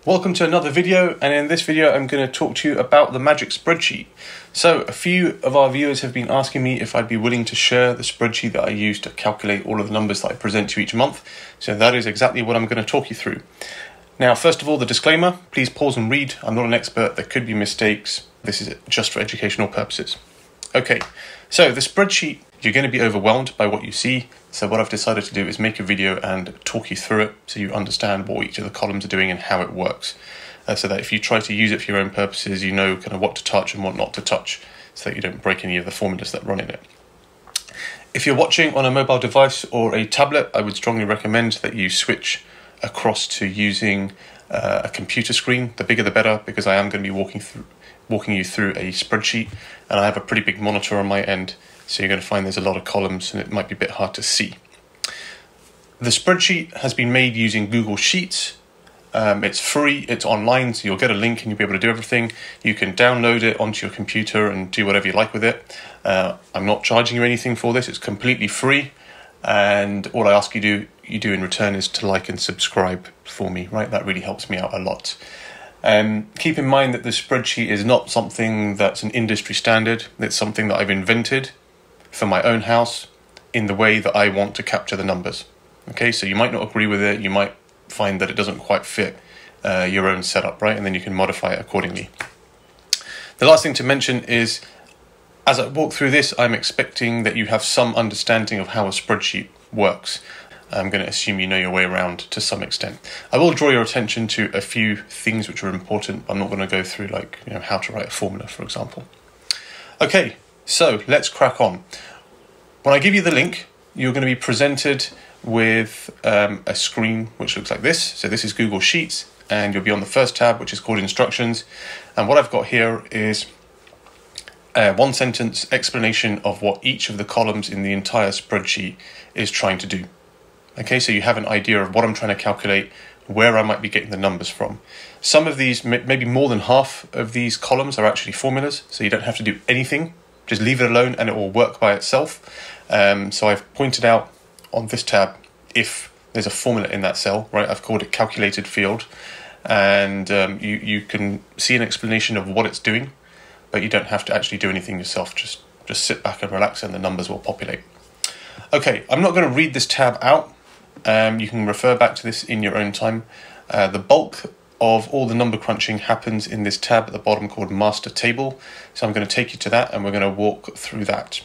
Welcome to another video, and in this video I'm going to talk to you about the magic spreadsheet. So a few of our viewers have been asking me if I'd be willing to share the spreadsheet that I use to calculate all of the numbers that I present to you each month. So that is exactly what I'm going to talk you through. Now, first of all, the disclaimer, please pause and read. I'm not an expert, there could be mistakes. This is just for educational purposes. Okay, so the spreadsheet, you're going to be overwhelmed by what you see. So what I've decided to do is make a video and talk you through it so you understand what each of the columns are doing and how it works. So that if you try to use it for your own purposes, you know kind of what to touch and what not to touch so that you don't break any of the formulas that run in it. If you're watching on a mobile device or a tablet, I would strongly recommend that you switch across to using a computer screen. The bigger the better, because I am going to be walking you through a spreadsheet, and I have a pretty big monitor on my end. So you're going to find there's a lot of columns and it might be a bit hard to see. The spreadsheet has been made using Google Sheets. It's free, it's online, so you'll get a link and you'll be able to do everything. You can download it onto your computer and do whatever you like with it. I'm not charging you anything for this, it's completely free. And all I ask you do in return is to like and subscribe for me, right? That really helps me out a lot. Keep in mind that the spreadsheet is not something that's an industry standard. It's something that I've invented for my own house in the way that I want to capture the numbers. Okay, so you might not agree with it, you might find that it doesn't quite fit your own setup, right? And then you can modify it accordingly. The last thing to mention is, as I walk through this, I'm expecting that you have some understanding of how a spreadsheet works. I'm going to assume you know your way around to some extent. I will draw your attention to a few things which are important. I'm not going to go through how to write a formula, for example. Okay, so let's crack on. When I give you the link, you're going to be presented with a screen which looks like this. So this is Google Sheets, and you'll be on the first tab, which is called Instructions. And what I've got here is a one-sentence explanation of what each of the columns in the entire spreadsheet is trying to do. Okay, so you have an idea of what I'm trying to calculate, where I might be getting the numbers from. Some of these, maybe more than half of these columns are actually formulas, so you don't have to do anything. Just leave it alone and it will work by itself. So I've pointed out on this tab if there's a formula in that cell, right? I've called it calculated field, and you can see an explanation of what it's doing, but you don't have to actually do anything yourself. Just sit back and relax and the numbers will populate. Okay, I'm not going to read this tab out. You can refer back to this in your own time. The bulk of all the number crunching happens in this tab at the bottom called Master Table. So I'm going to take you to that and we're going to walk through that.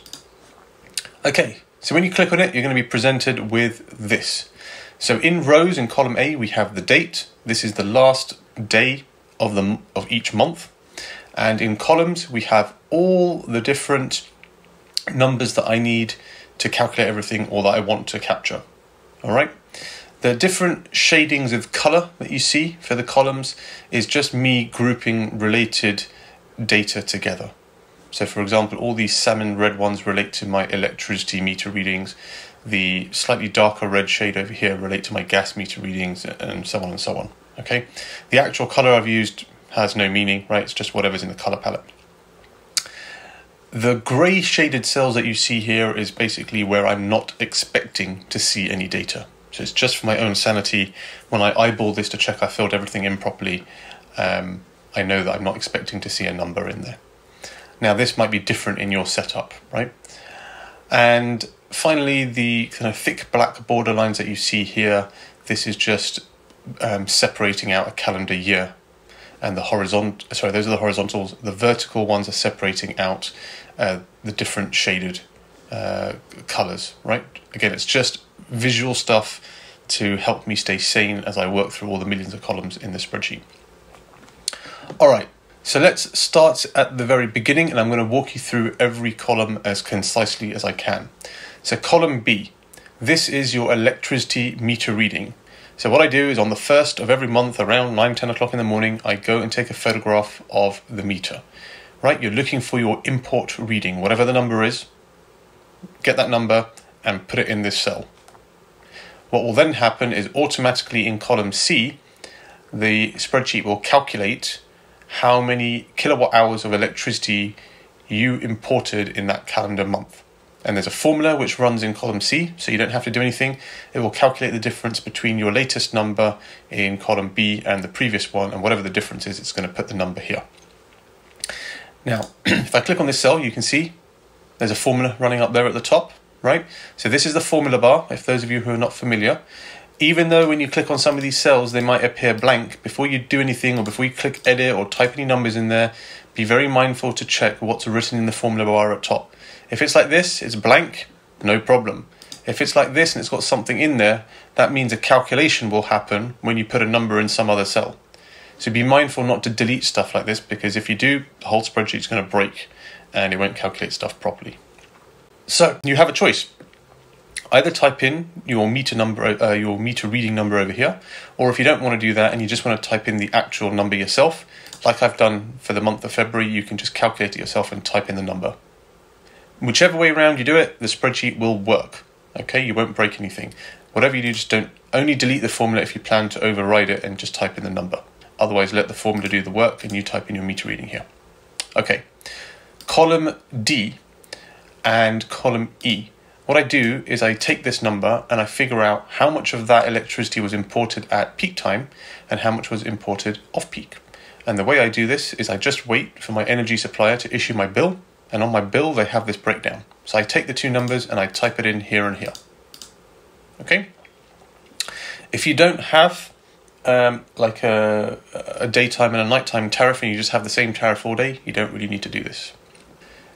Okay, so when you click on it, you're going to be presented with this. So in rows in column A, we have the date. This is the last day of each month. And in columns, we have all the different numbers that I need to calculate everything or that I want to capture. All right. The different shadings of color that you see for the columns is just me grouping related data together. So for example, all these salmon red ones relate to my electricity meter readings. The slightly darker red shade over here relate to my gas meter readings, and so on and so on. Okay. The actual color I've used has no meaning, right? It's just whatever's in the color palette. The grey shaded cells that you see here is basically where I'm not expecting to see any data. So it's just for my own sanity. When I eyeball this to check I filled everything in properly, I know that I'm not expecting to see a number in there. Now this might be different in your setup, right? And finally, the kind of thick black border lines that you see here, this is just separating out a calendar year. And those are the horizontals. The vertical ones are separating out the different shaded colors, right? Again, it's just visual stuff to help me stay sane as I work through all the millions of columns in the spreadsheet. All right, so let's start at the very beginning, and I'm going to walk you through every column as concisely as I can. So column B, this is your electricity meter reading. So what I do is on the first of every month around 9-10 o'clock in the morning, I go and take a photograph of the meter, right? You're looking for your import reading, whatever the number is, get that number and put it in this cell. What will then happen is automatically in column C, the spreadsheet will calculate how many kilowatt hours of electricity you imported in that calendar month. And there's a formula which runs in column C, so you don't have to do anything. It will calculate the difference between your latest number in column B and the previous one, and whatever the difference is, it's going to put the number here. Now, if I click on this cell, you can see there's a formula running up there at the top, right? So this is the formula bar, if those of you who are not familiar. Even though when you click on some of these cells, they might appear blank, before you do anything or before you click edit or type any numbers in there, be very mindful to check what's written in the formula bar at top. If it's like this, it's blank, no problem. If it's like this and it's got something in there, that means a calculation will happen when you put a number in some other cell. So be mindful not to delete stuff like this, because if you do, the whole spreadsheet is going to break and it won't calculate stuff properly. So you have a choice. Either type in your meter number, your meter reading number over here, or if you don't want to do that and you just want to type in the actual number yourself, like I've done for the month of February, you can just calculate it yourself and type in the number. Whichever way around you do it, the spreadsheet will work. Okay, you won't break anything. Whatever you do, just don't only delete the formula if you plan to override it and just type in the number. Otherwise, let the formula do the work and you type in your meter reading here. Okay, column D and column E. What I do is I take this number and I figure out how much of that electricity was imported at peak time and how much was imported off peak. And the way I do this is I just wait for my energy supplier to issue my bill, and on my bill they have this breakdown. So I take the two numbers and I type it in here and here. Okay? If you don't have like a daytime and a nighttime tariff and you just have the same tariff all day, you don't really need to do this.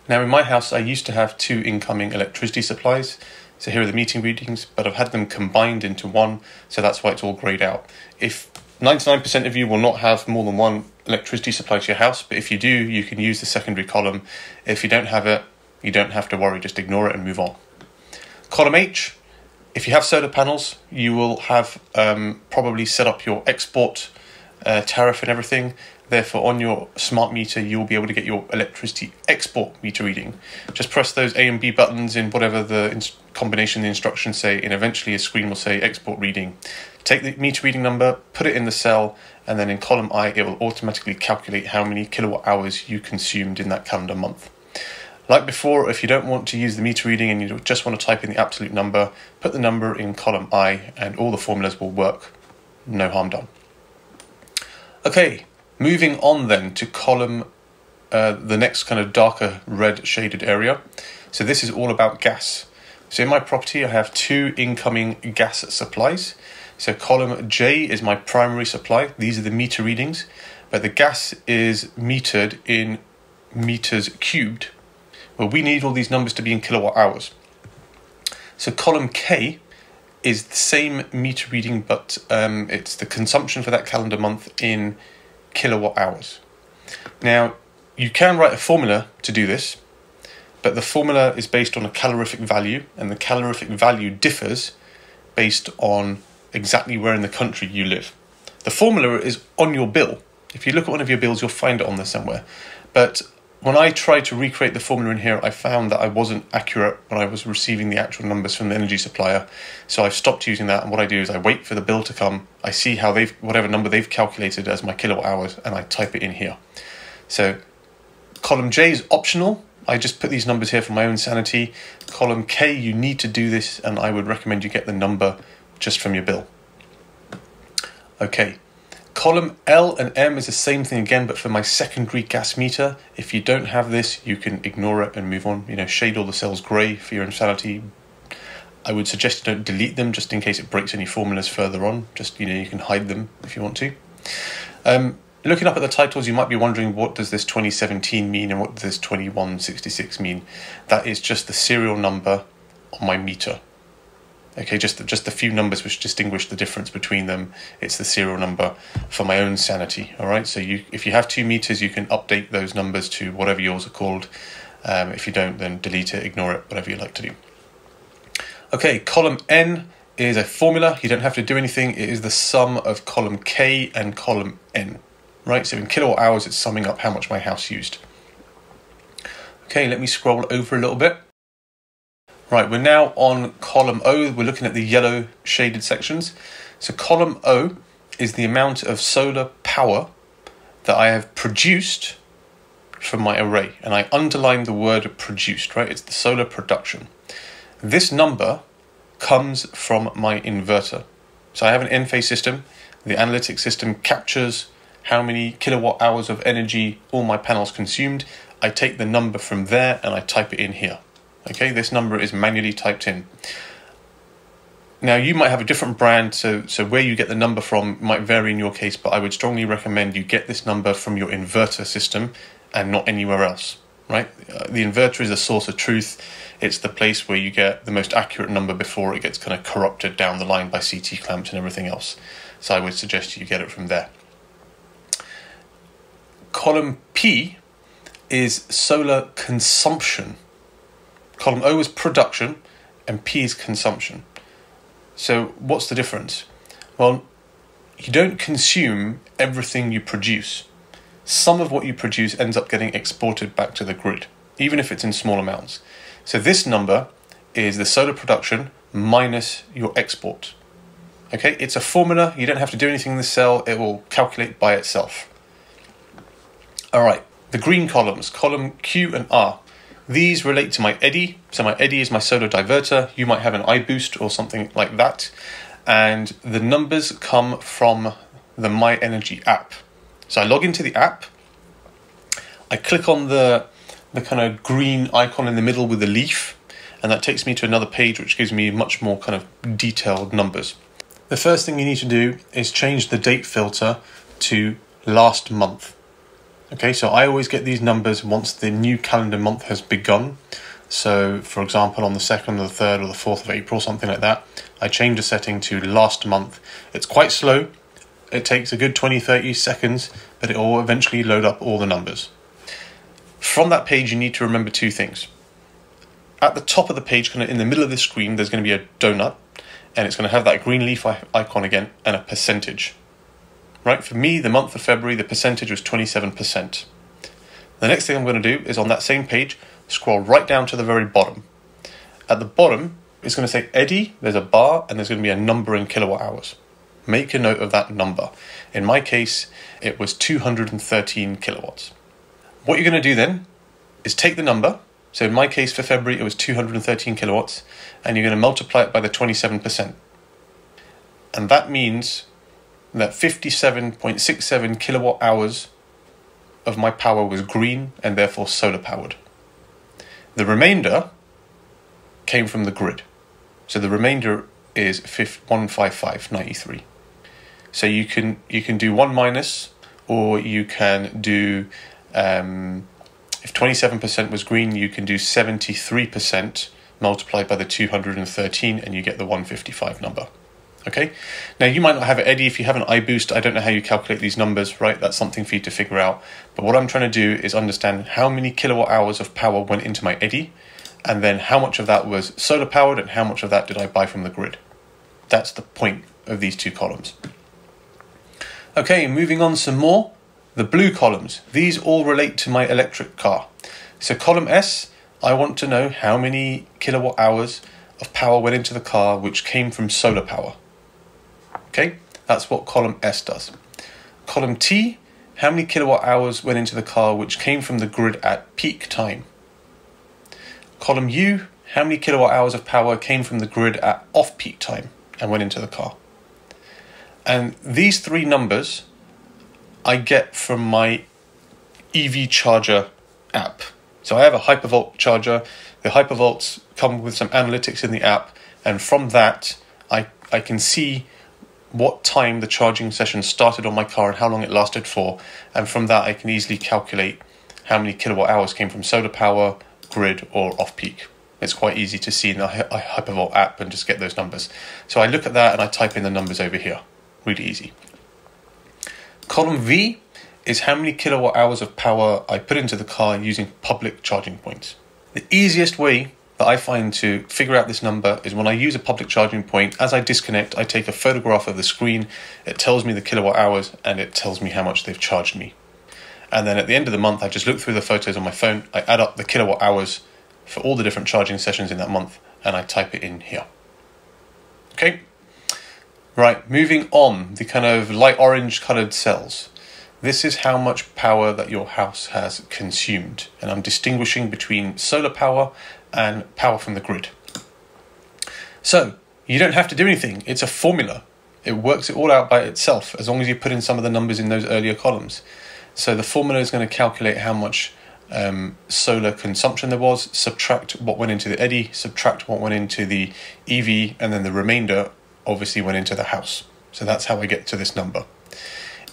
Now in my house I used to have two incoming electricity supplies, so here are the meter readings, but I've had them combined into one, so that's why it's all greyed out. If 99% of you will not have more than one electricity supply to your house, but if you do, you can use the secondary column. If you don't have it, you don't have to worry, just ignore it and move on. Column H, if you have solar panels, you will have probably set up your export tariff and everything. Therefore, on your smart meter, you'll be able to get your electricity export meter reading. Just press those A and B buttons in whatever the combination the instructions say, and eventually a screen will say export reading. Take the meter reading number, put it in the cell, and then in column I, it will automatically calculate how many kilowatt hours you consumed in that calendar month. Like before, if you don't want to use the meter reading and you just want to type in the absolute number, put the number in column I, and all the formulas will work. No harm done. Okay. Moving on then to column, the next kind of darker red shaded area. So this is all about gas. So in my property I have two incoming gas supplies. So column J is my primary supply. These are the meter readings, but the gas is metered in meters cubed. Well, we need all these numbers to be in kilowatt hours. So column K is the same meter reading, but it's the consumption for that calendar month in kilowatt hours. Now, you can write a formula to do this, but the formula is based on a calorific value, and the calorific value differs based on exactly where in the country you live. The formula is on your bill. If you look at one of your bills, you'll find it on there somewhere. But when I tried to recreate the formula in here, I found that I wasn't accurate when I was receiving the actual numbers from the energy supplier. So I've stopped using that, and what I do is I wait for the bill to come, I see how whatever number they've calculated as my kilowatt hours, and I type it in here. So column J is optional. I just put these numbers here for my own sanity. Column K, you need to do this, and I would recommend you get the number just from your bill. Okay. Column L and M is the same thing again, but for my secondary gas meter. If you don't have this, you can ignore it and move on. You know, shade all the cells grey for your insanity. I would suggest you don't delete them just in case it breaks any formulas further on. Just, you know, you can hide them if you want to. Looking up at the titles, you might be wondering, what does this 2017 mean and what does this 2166 mean? That is just the serial number on my meter. Okay, just the few numbers which distinguish the difference between them. It's the serial number for my own sanity. All right, so if you have two meters, you can update those numbers to whatever yours are called. If you don't, then delete it, ignore it, whatever you like to do. Okay, column N is a formula. You don't have to do anything. It is the sum of column K and column N. Right, so in kilowatt hours, it's summing up how much my house used. Okay, let me scroll over a little bit. Right, we're now on column O. We're looking at the yellow shaded sections. So column O is the amount of solar power that I have produced from my array. And I underline the word produced, right? It's the solar production. This number comes from my inverter. So I have an Enphase system. The analytics system captures how many kilowatt hours of energy all my panels consumed. I take the number from there and I type it in here. Okay, this number is manually typed in. Now you might have a different brand, so where you get the number from might vary in your case, but I would strongly recommend you get this number from your inverter system and not anywhere else, right? The inverter is the source of truth. It's the place where you get the most accurate number before it gets kind of corrupted down the line by CT clamps and everything else. So I would suggest you get it from there. Column P is solar consumption. Column O is production and P is consumption. So what's the difference? Well, you don't consume everything you produce. Some of what you produce ends up getting exported back to the grid, even if it's in small amounts. So this number is the solar production minus your export. Okay, it's a formula. You don't have to do anything in the cell. It will calculate by itself. All right, the green columns, column Q and R. These relate to my eddy. So my eddy is my solar diverter. You might have an iBoost or something like that. And the numbers come from the My Energy app. So I log into the app. I click on the kind of green icon in the middle with the leaf. And that takes me to another page which gives me much more kind of detailed numbers. The first thing you need to do is change the date filter to last month. Okay, so I always get these numbers once the new calendar month has begun. So, for example, on the 2nd or the 3rd or the 4th of April, something like that, I change the setting to last month. It's quite slow. It takes a good 20-30 seconds, but it will eventually load up all the numbers. From that page, you need to remember two things. At the top of the page, kind of in the middle of the screen, there's going to be a donut, and it's going to have that green leaf icon again, and a percentage. Right, for me, the month of February, the percentage was 27%. The next thing I'm going to do is on that same page, scroll right down to the very bottom. At the bottom, it's going to say eddy, there's a bar, and there's going to be a number in kilowatt hours. Make a note of that number. In my case, it was 213 kilowatts. What you're going to do then is take the number. So in my case, for February, it was 213 kilowatts, and you're going to multiply it by the 27%. And that means that 57.67 kilowatt hours of my power was green and therefore solar powered. The remainder came from the grid. So the remainder is 155.93. So you can do 1 minus, or you can do, if 27% was green, you can do 73% multiplied by the 213 and you get the 155 number. Okay, now you might not have an eddy. If you have an iBoost, I don't know how you calculate these numbers, right? That's something for you to figure out. But what I'm trying to do is understand how many kilowatt hours of power went into my eddy, and then how much of that was solar powered and how much of that did I buy from the grid. That's the point of these two columns. Okay, moving on some more. The blue columns, these all relate to my electric car. So column S, I want to know how many kilowatt hours of power went into the car which came from solar power. Okay, that's what column S does. Column T, how many kilowatt hours went into the car which came from the grid at peak time. Column U, how many kilowatt hours of power came from the grid at off-peak time and went into the car. And these three numbers I get from my EV charger app. So I have a Hypervolt charger. The Hypervolts come with some analytics in the app, and from that I can see what time the charging session started on my car and how long it lasted for, and from that I can easily calculate how many kilowatt hours came from solar power, grid or off-peak. It's quite easy to see in the Hypervolt app and just get those numbers. So I look at that and I type in the numbers over here. Really easy. Column V is how many kilowatt hours of power I put into the car using public charging points. The easiest way that I find to figure out this number is when I use a public charging point. As I disconnect, I take a photograph of the screen. It tells me the kilowatt hours and it tells me how much they've charged me. And then at the end of the month, I just look through the photos on my phone. I add up the kilowatt hours for all the different charging sessions in that month and I type it in here. Okay. Right, moving on, the kind of light orange coloured cells. This is how much power that your house has consumed. And I'm distinguishing between solar power and power from the grid. So you don't have to do anything. It's a formula. It works it all out by itself as long as you put in some of the numbers in those earlier columns. So the formula is going to calculate how much solar consumption there was, subtract what went into the eddy, subtract what went into the EV, and then the remainder obviously went into the house. So that's how I get to this number.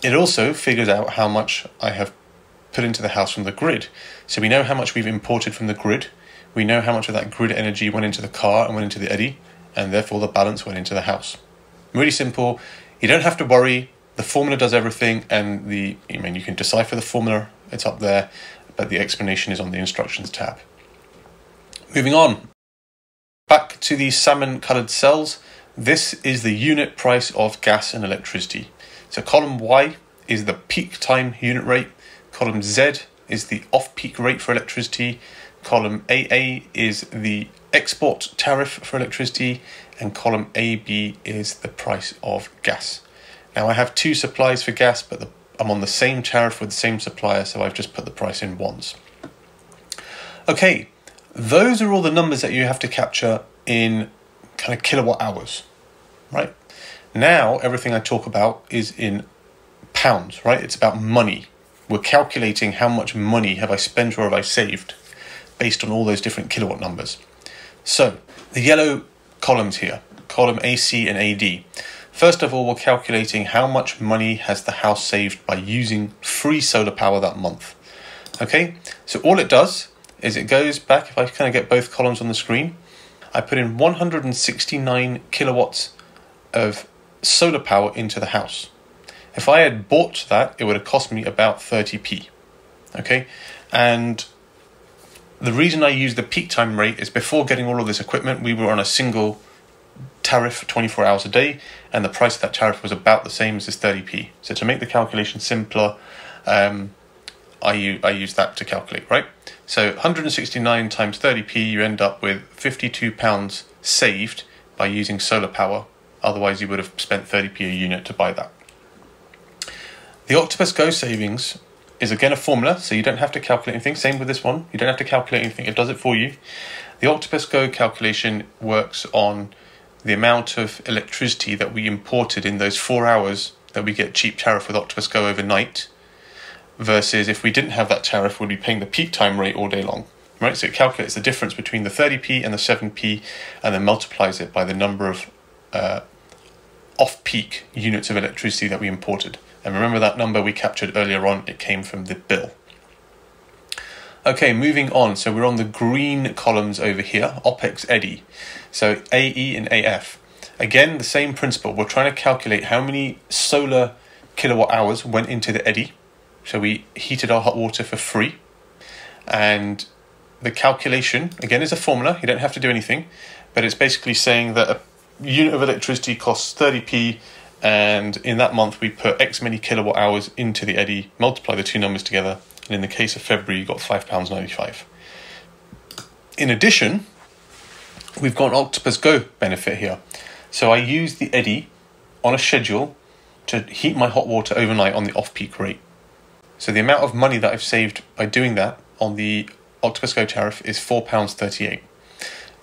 It also figures out how much I have put into the house from the grid. So we know how much we've imported from the grid. We know how much of that grid energy went into the car and went into the eddy, and therefore the balance went into the house. Really simple. You don't have to worry. The formula does everything, and you can decipher the formula. It's up there, but the explanation is on the instructions tab. Moving on. Back to the salmon-coloured cells. This is the unit price of gas and electricity. So column Y is the peak time unit rate. Column Z is the off-peak rate for electricity. Column AA is the export tariff for electricity. And column AB is the price of gas. Now I have two supplies for gas, but I'm on the same tariff with the same supplier, so I've just put the price in ones. Okay, those are all the numbers that you have to capture in kind of kilowatt hours, right? Now everything I talk about is in pounds, right? It's about money. We're calculating how much money have I spent or have I saved based on all those different kilowatt numbers. So the yellow columns here, column AC and AD. First of all, we're calculating how much money has the house saved by using free solar power that month. Okay, so all it does is it goes back, if I kind of get both columns on the screen, I put in 169 kilowatts of solar power into the house. If I had bought that, it would have cost me about 30p. Okay, and the reason I use the peak time rate is before getting all of this equipment, we were on a single tariff for 24 hours a day, and the price of that tariff was about the same as this 30p. So to make the calculation simpler, I use that to calculate, right? So 169 times 30p, you end up with £52 saved by using solar power. Otherwise, you would have spent 30p a unit to buy that. The Octopus Go savings is again a formula, so you don't have to calculate anything. Same with this one. You don't have to calculate anything. It does it for you. The Octopus Go calculation works on the amount of electricity that we imported in those 4 hours that we get cheap tariff with Octopus Go overnight, versus if we didn't have that tariff, we'd be paying the peak time rate all day long, right? So it calculates the difference between the 30p and the 7p and then multiplies it by the number of off-peak units of electricity that we imported. And remember that number we captured earlier on, it came from the bill. Okay, moving on. So we're on the green columns over here, OPEX eddy. So AE and AF. Again, the same principle. We're trying to calculate how many solar kilowatt hours went into the eddy. So we heated our hot water for free. And the calculation, again, is a formula. You don't have to do anything. But it's basically saying that a unit of electricity costs 30p, and in that month we put X many kilowatt hours into the eddy, multiply the two numbers together, and in the case of February you got £5.95. In addition, we've got an Octopus Go benefit here. So I use the eddy on a schedule to heat my hot water overnight on the off-peak rate. So the amount of money that I've saved by doing that on the Octopus Go tariff is £4.38.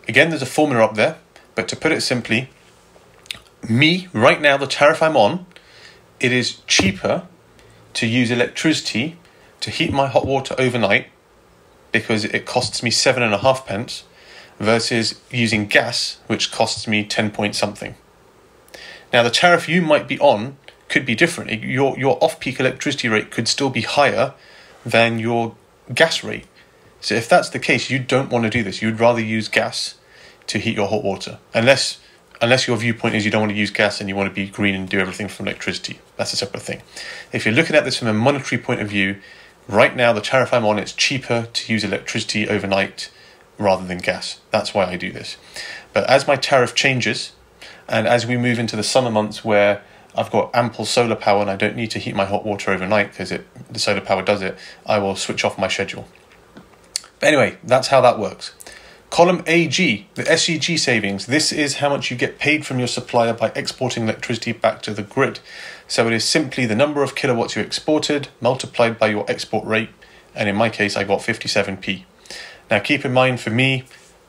Again, there's a formula up there, but to put it simply, right now, the tariff I'm on, it is cheaper to use electricity to heat my hot water overnight because it costs me 7.5 pence versus using gas, which costs me 10 point something. Now, the tariff you might be on could be different. Your off-peak electricity rate could still be higher than your gas rate. So if that's the case, you don't want to do this. You'd rather use gas to heat your hot water, unless your viewpoint is you don't want to use gas and you want to be green and do everything from electricity. That's a separate thing. If you're looking at this from a monetary point of view, right now the tariff I'm on, it's cheaper to use electricity overnight rather than gas. That's why I do this. But as my tariff changes, and as we move into the summer months where I've got ample solar power and I don't need to heat my hot water overnight because the solar power does it, I will switch off my schedule. But anyway, that's how that works. Column AG, the SEG savings, this is how much you get paid from your supplier by exporting electricity back to the grid. So it is simply the number of kilowatts you exported multiplied by your export rate, and in my case I got 57p. Now keep in mind, for me,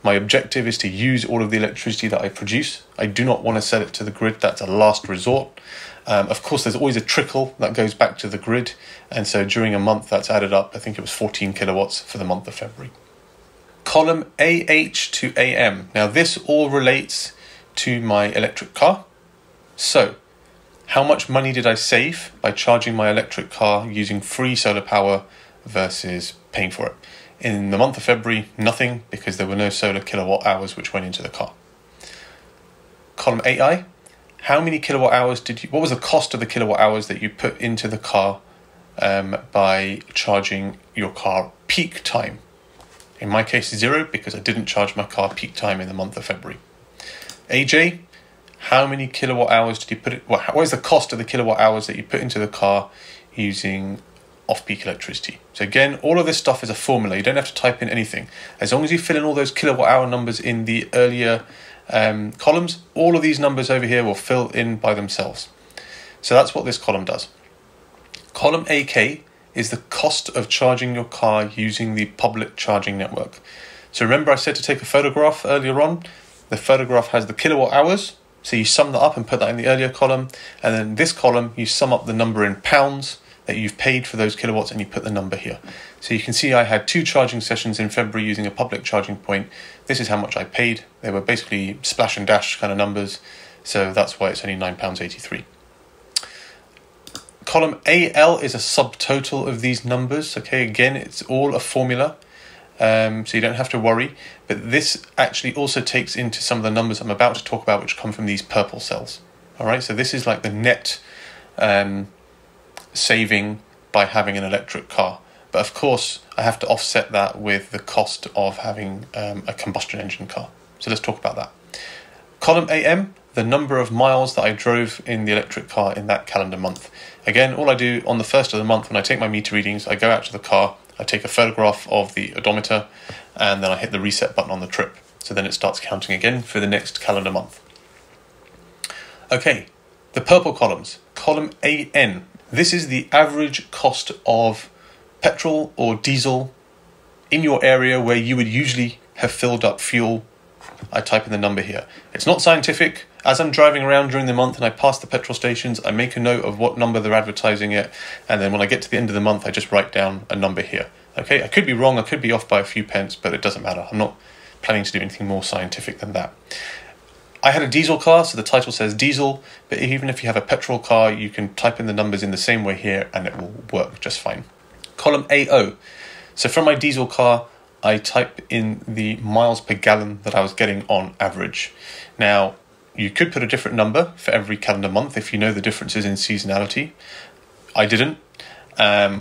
My objective is to use all of the electricity that I produce. I do not want to sell it to the grid. That's a last resort. Of course, there's always a trickle that goes back to the grid. And so during a month, that's added up. I think it was 14 kilowatts for the month of February. Column AH to AM. Now, this all relates to my electric car. So, how much money did I save by charging my electric car using free solar power versus paying for it? In the month of February, nothing, because there were no solar kilowatt hours which went into the car. Column AI, how many kilowatt hours what was the cost of the kilowatt hours that you put into the car by charging your car peak time? In my case, 0, because I didn't charge my car peak time in the month of February. AJ, how many kilowatt hours did you put it? What is the cost of the kilowatt hours that you put into the car using off-peak electricity? So again, all of this stuff is a formula. You don't have to type in anything. As long as you fill in all those kilowatt hour numbers in the earlier columns, all of these numbers over here will fill in by themselves. So that's what this column does. Column AK is the cost of charging your car using the public charging network. So remember I said to take a photograph earlier on? The photograph has the kilowatt hours. So you sum that up and put that in the earlier column. And then this column, you sum up the number in pounds that you've paid for those kilowatts and you put the number here. So you can see I had 2 charging sessions in February using a public charging point. This is how much I paid. They were basically splash and dash kind of numbers. So that's why it's only £9.83. Column AL is a subtotal of these numbers. Okay, again, it's all a formula. So you don't have to worry. But this actually also takes into some of the numbers I'm about to talk about, which come from these purple cells. All right, so this is like the net saving by having an electric car. But of course, I have to offset that with the cost of having a combustion engine car. So let's talk about that. Column AM, the number of miles that I drove in the electric car in that calendar month. Again, all I do on the first of the month when I take my meter readings, I go out to the car, I take a photograph of the odometer, and then I hit the reset button on the trip. So then it starts counting again for the next calendar month. Okay, the purple columns. Column AN. This is the average cost of petrol or diesel in your area where you would usually have filled up fuel. I type in the number here. It's not scientific. As I'm driving around during the month and I pass the petrol stations, I make a note of what number they're advertising it. And then when I get to the end of the month, I just write down a number here. Okay, I could be wrong. I could be off by a few pence, but it doesn't matter. I'm not planning to do anything more scientific than that. I had a diesel car, so the title says diesel, but even if you have a petrol car, you can type in the numbers in the same way here and it will work just fine. Column AO. So from my diesel car, I type in the miles per gallon that I was getting on average. Now, you could put a different number for every calendar month if you know the differences in seasonality. I didn't. I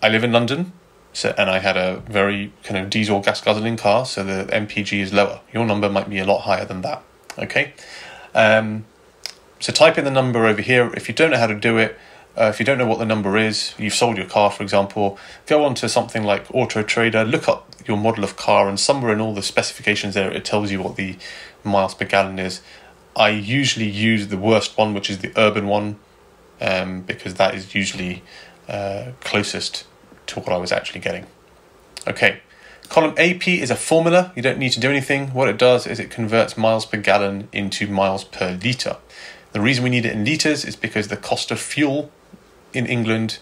live in London, and I had a very kind of diesel gas guzzling car, so the MPG is lower. Your number might be a lot higher than that. Okay. So type in the number over here. If you don't know how to do it, if you don't know what the number is, you've sold your car, for example, go on to something like Auto Trader, look up your model of car, and somewhere in all the specifications there, it tells you what the miles per gallon is. I usually use the worst one, which is the urban one, because that is usually closest to what I was actually getting. Okay, column AP is a formula. You don't need to do anything. What it does is it converts miles per gallon into miles per litre. The reason we need it in litres is because the cost of fuel in England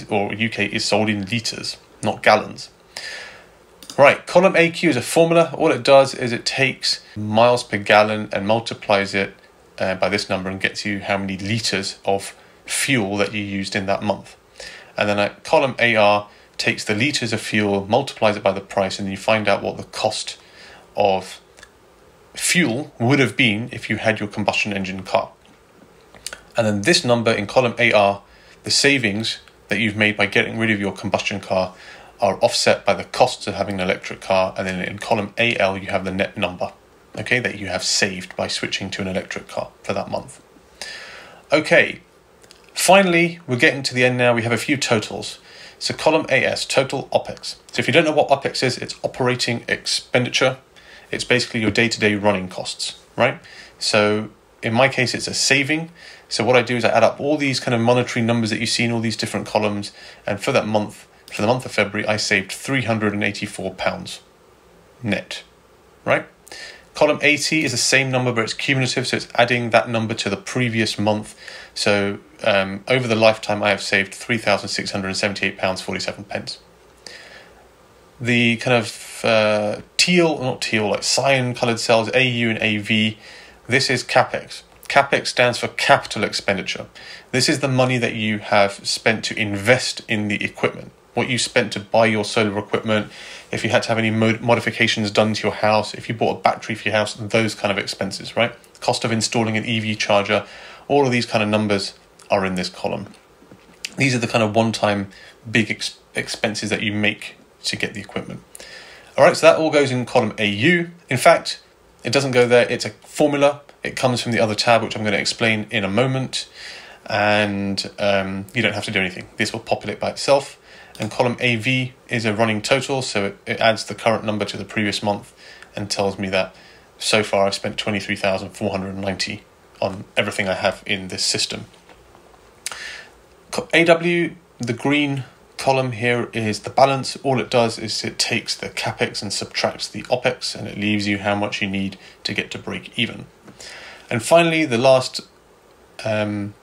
or UK is sold in litres, not gallons. Right, column AQ is a formula. All it does is it takes miles per gallon and multiplies it by this number and gets you how many litres of fuel that you used in that month. And then column AR takes the litres of fuel, multiplies it by the price, and then you find out what the cost of fuel would have been if you had your combustion engine car. And then this number in column AR, the savings that you've made by getting rid of your combustion car, are offset by the costs of having an electric car, and then in column AL you have the net number, okay, that you have saved by switching to an electric car for that month. Okay, finally we're getting to the end now. We have a few totals. So column AS, total OPEX. So if you don't know what OPEX is, it's operating expenditure. It's basically your day-to-day running costs, right? So in my case, it's a saving. So what I do is I add up all these kind of monetary numbers that you see in all these different columns, and for that month, for the month of February, I saved £384 net, right? Column 80 is the same number, but it's cumulative, so it's adding that number to the previous month. So over the lifetime, I have saved £3,678.47. The kind of like cyan coloured cells, AU and AV, this is CapEx. CapEx stands for capital expenditure. This is the money that you have spent to invest in the equipment. What you spent to buy your solar equipment, if you had to have any modifications done to your house, if you bought a battery for your house, those kind of expenses, right? Cost of installing an EV charger, all of these kind of numbers are in this column. These are the kind of one-time big expenses that you make to get the equipment. All right, so that all goes in column AU. In fact, it doesn't go there. It's a formula. It comes from the other tab, which I'm going to explain in a moment. And you don't have to do anything. This will populate by itself. And column AV is a running total, so it adds the current number to the previous month and tells me that so far I've spent 23,490 on everything I have in this system. AW, the green column here, is the balance. All it does is it takes the CapEx and subtracts the OpEx, and it leaves you how much you need to get to break even. And finally, the last column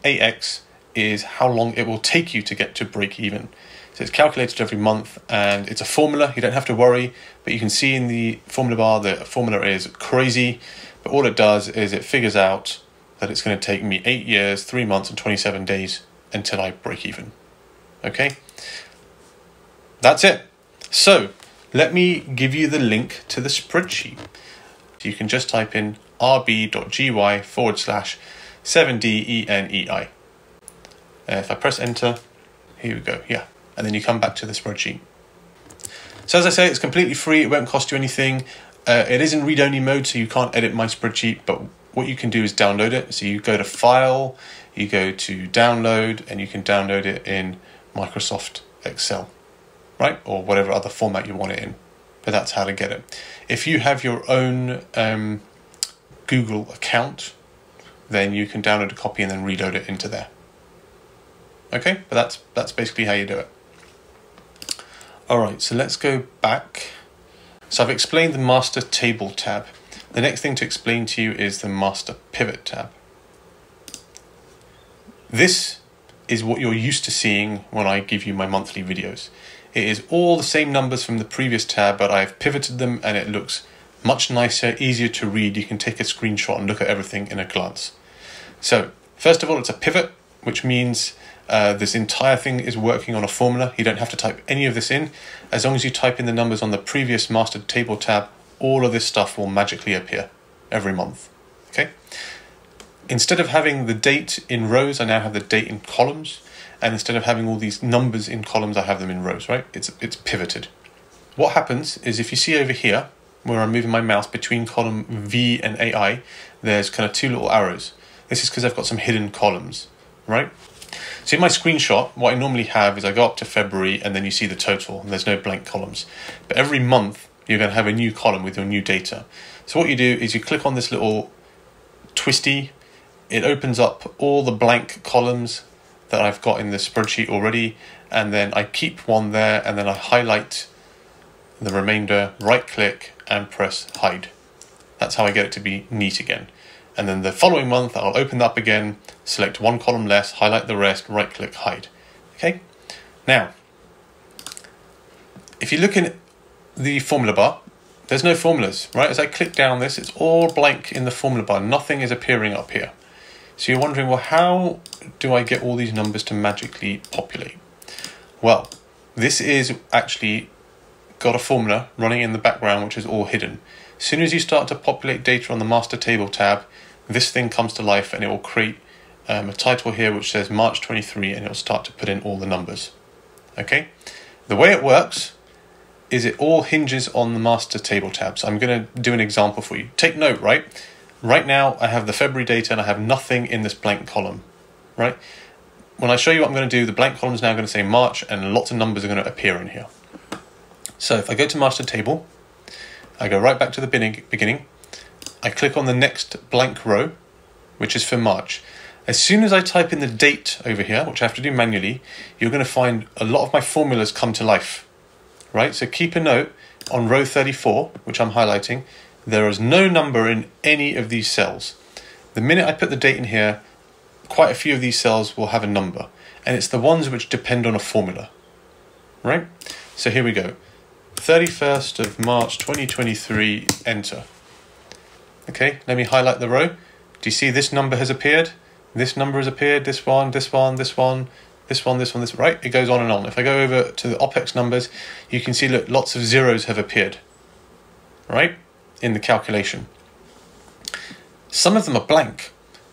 AX is how long it will take you to get to break even. So it's calculated every month, and it's a formula. You don't have to worry, but you can see in the formula bar the formula is crazy, but all it does is it figures out that it's going to take me 8 years, 3 months and 27 days until I break even. Okay, that's it. So let me give you the link to the spreadsheet. So you can just type in rb.gy/7denei. If I press enter, here we go, yeah. And then you come back to the spreadsheet. So as I say, it's completely free. It won't cost you anything. It is in read-only mode, so you can't edit my spreadsheet, but what you can do is download it. So you go to File, you go to Download, and you can download it in Microsoft Excel, right? Or whatever other format you want it in. But that's how to get it. If you have your own Google account, then you can download a copy and then reload it into there. Okay, but that's basically how you do it. All right, so let's go back. So I've explained the master table tab. The next thing to explain to you is the master pivot tab. This is what you're used to seeing when I give you my monthly videos. It is all the same numbers from the previous tab, but I've pivoted them and it looks much nicer, easier to read. You can take a screenshot and look at everything in a glance. So first of all, it's a pivot, which means this entire thing is working on a formula. You don't have to type any of this in. As long as you type in the numbers on the previous master table tab, all of this stuff will magically appear every month. Okay. Instead of having the date in rows, I now have the date in columns. And instead of having all these numbers in columns, I have them in rows, right? It's pivoted. What happens is if you see over here, where I'm moving my mouse between column V and AI, there's kind of two little arrows. This is because I've got some hidden columns, right? So in my screenshot, what I normally have is I go up to February and then you see the total and there's no blank columns. But every month, you're going to have a new column with your new data. So what you do is you click on this little twisty. It opens up all the blank columns that I've got in the spreadsheet already, and then I keep one there, and then I highlight the remainder, right click and press hide. That's how I get it to be neat again. And then the following month I'll open that up again, select one column less, highlight the rest, right click, hide. Okay, now if you look in the formula bar, there's no formulas, right? As I click down this, it's all blank in the formula bar, nothing is appearing up here. So you're wondering, well, how do I get all these numbers to magically populate? Well, this is actually got a formula running in the background, which is all hidden. As soon as you start to populate data on the master table tab, this thing comes to life and it will create a title here which says March 23, and it will start to put in all the numbers. Okay, the way it works is it all hinges on the master table tab. So I'm going to do an example for you. Take note, right? Right now I have the February data and I have nothing in this blank column, right? When I show you what I'm going to do, the blank column is now going to say March and lots of numbers are going to appear in here. So if I go to master table, I go right back to the beginning, I click on the next blank row, which is for March. As soon as I type in the date over here, which I have to do manually, you're going to find a lot of my formulas come to life, right? So keep a note, on row 34, which I'm highlighting, there is no number in any of these cells. The minute I put the date in here, quite a few of these cells will have a number, and it's the ones which depend on a formula, right? So here we go. 31st of March 2023, enter. Okay, let me highlight the row. Do you see this number has appeared? This number has appeared, this one, this one, this one, this one, this one, this one, right? It goes on and on. If I go over to the OPEX numbers, you can see, look, lots of zeros have appeared, right, in the calculation. Some of them are blank.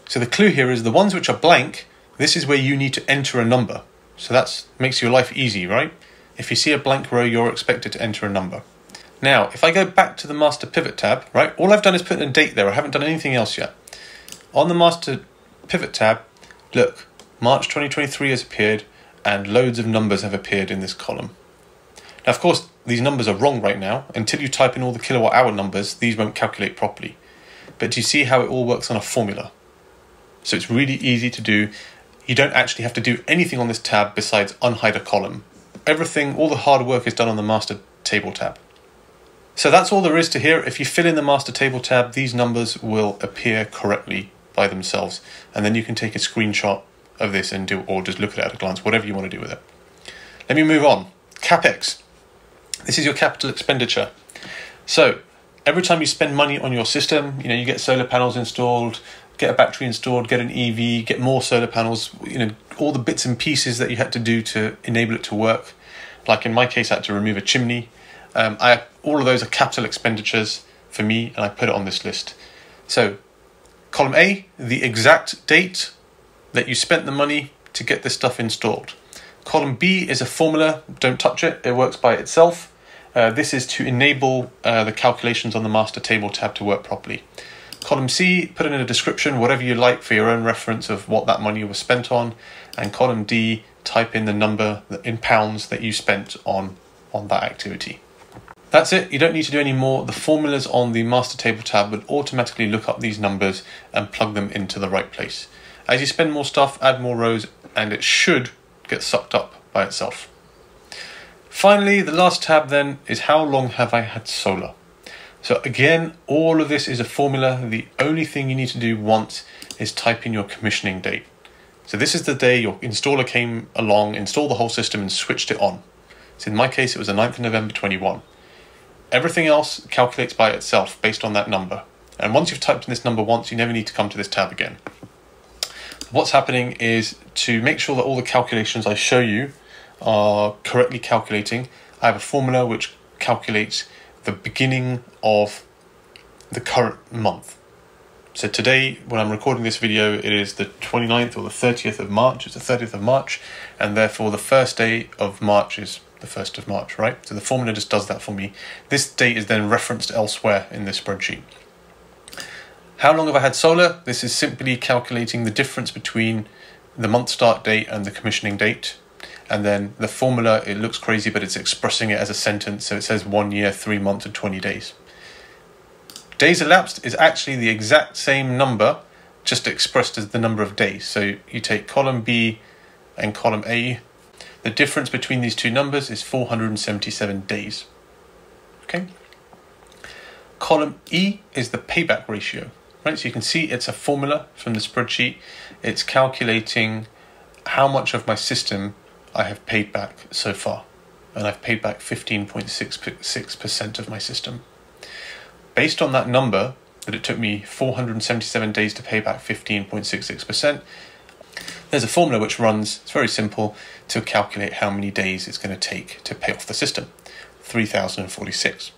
So the clue here is the ones which are blank, this is where you need to enter a number. So that makes your life easy, right? If you see a blank row, you're expected to enter a number. Now, if I go back to the Master Pivot tab, right, all I've done is put in a date there. I haven't done anything else yet. On the Master Pivot tab, look, March 2023 has appeared and loads of numbers have appeared in this column. Now, of course, these numbers are wrong right now. Until you type in all the kilowatt hour numbers, these won't calculate properly. But do you see how it all works on a formula? So it's really easy to do. You don't actually have to do anything on this tab besides unhide a column. Everything, all the hard work is done on the Master Table tab. So that's all there is to here. If you fill in the Master Table tab, these numbers will appear correctly by themselves. And then you can take a screenshot of this and do, or just look at it at a glance, whatever you want to do with it. Let me move on. CapEx. This is your capital expenditure. So every time you spend money on your system, you get solar panels installed, get a battery installed, get an EV, get more solar panels, all the bits and pieces that you had to do to enable it to work. Like in my case, I had to remove a chimney. All of those are capital expenditures for me, and I put it on this list. So column A, the exact date that you spent the money to get this stuff installed. Column B is a formula, don't touch it, it works by itself. This is to enable the calculations on the Master Table tab to work properly. Column C, put in a description, whatever you like for your own reference of what that money was spent on. And column D, type in the number in pounds that you spent on that activity. That's it, you don't need to do any more. The formulas on the Master Table tab will automatically look up these numbers and plug them into the right place. As you spend more stuff, add more rows, and it should get sucked up by itself. Finally, the last tab then is how long have I had solar? So again, all of this is a formula. The only thing you need to do once is type in your commissioning date. So this is the day your installer came along, installed the whole system and switched it on. So in my case, it was the 9th of November 21. Everything else calculates by itself based on that number. And once you've typed in this number once, you never need to come to this tab again. What's happening is to make sure that all the calculations I show you are correctly calculating. I have a formula which calculates the beginning of the current month. So today, when I'm recording this video, it is the 29th or the 30th of March. It's the 30th of March, and therefore the first day of March is the 1st of March, right? So the formula just does that for me. This date is then referenced elsewhere in this spreadsheet. How long have I had solar? This is simply calculating the difference between the month start date and the commissioning date. And then the formula, it looks crazy, but it's expressing it as a sentence. So it says 1 year, 3 months, and 20 days. Days elapsed is actually the exact same number, just expressed as the number of days. So you take column B and column A. The difference between these two numbers is 477 days. Okay. Column E is the payback ratio. Right, so you can see it's a formula from the spreadsheet. It's calculating how much of my system I have paid back so far. And I've paid back 15.66% of my system. Based on that number, that it took me 477 days to pay back 15.66%, there's a formula which runs, it's very simple, to calculate how many days it's going to take to pay off the system. 3,046.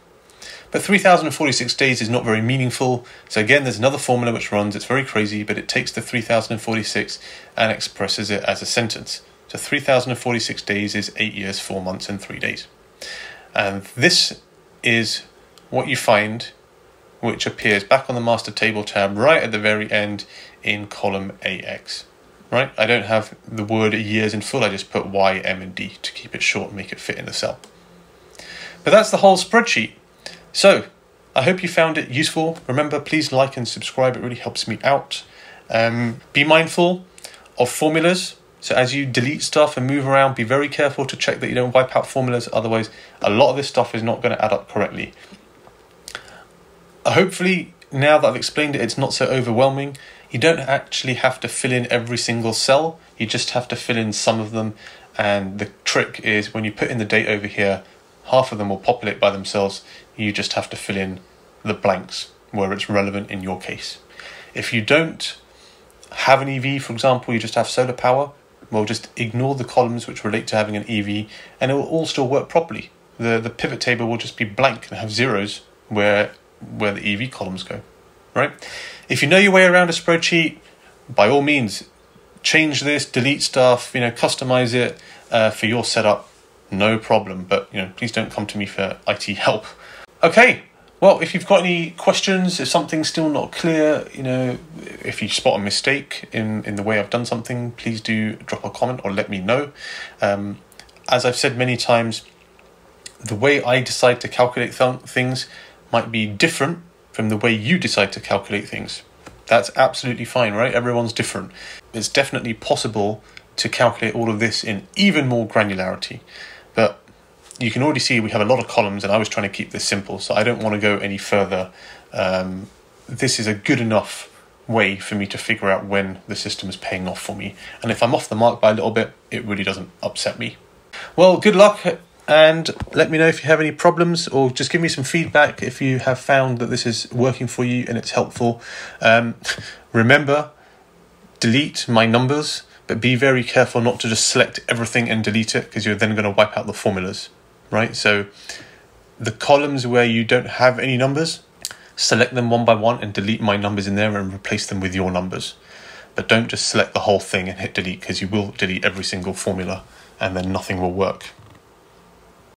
But 3,046 days is not very meaningful. So again, there's another formula which runs, it's very crazy, but it takes the 3,046 and expresses it as a sentence. So 3,046 days is 8 years, 4 months, and 3 days. And this is what you find, which appears back on the Master Table tab right at the very end in column AX. Right? I don't have the word years in full, I just put Y, M, and D to keep it short and make it fit in the cell. But that's the whole spreadsheet. So, I hope you found it useful. Remember, please like and subscribe, it really helps me out. Be mindful of formulas. So as you delete stuff and move around, be very careful to check that you don't wipe out formulas. Otherwise, a lot of this stuff is not going to add up correctly. Hopefully, now that I've explained it, it's not so overwhelming. You don't actually have to fill in every single cell. You just have to fill in some of them. And the trick is when you put in the date over here, half of them will populate by themselves. You just have to fill in the blanks where it's relevant in your case. If you don't have an EV, for example, you just have solar power, well, just ignore the columns which relate to having an EV and it will all still work properly. The pivot table will just be blank and have zeros where the EV columns go, right? If you know your way around a spreadsheet, by all means, change this, delete stuff, customize it for your setup, no problem. But, please don't come to me for IT help. Okay. Well, if you've got any questions, if something's still not clear, if you spot a mistake in the way I've done something, please do drop a comment or let me know. As I've said many times, the way I decide to calculate things might be different from the way you decide to calculate things. That's absolutely fine, right? Everyone's different. It's definitely possible to calculate all of this in even more granularity. But you can already see we have a lot of columns and I was trying to keep this simple, so I don't want to go any further. This is a good enough way for me to figure out when the system is paying off for me. And if I'm off the mark by a little bit, it really doesn't upset me. Well, good luck, and let me know if you have any problems, or just give me some feedback if you have found that this is working for you and it's helpful. Remember, delete my numbers, but be very careful not to just select everything and delete it, because you're then going to wipe out the formulas. Right, so the columns where you don't have any numbers, select them one by one and delete my numbers in there and replace them with your numbers. But don't just select the whole thing and hit delete, because you will delete every single formula and then nothing will work.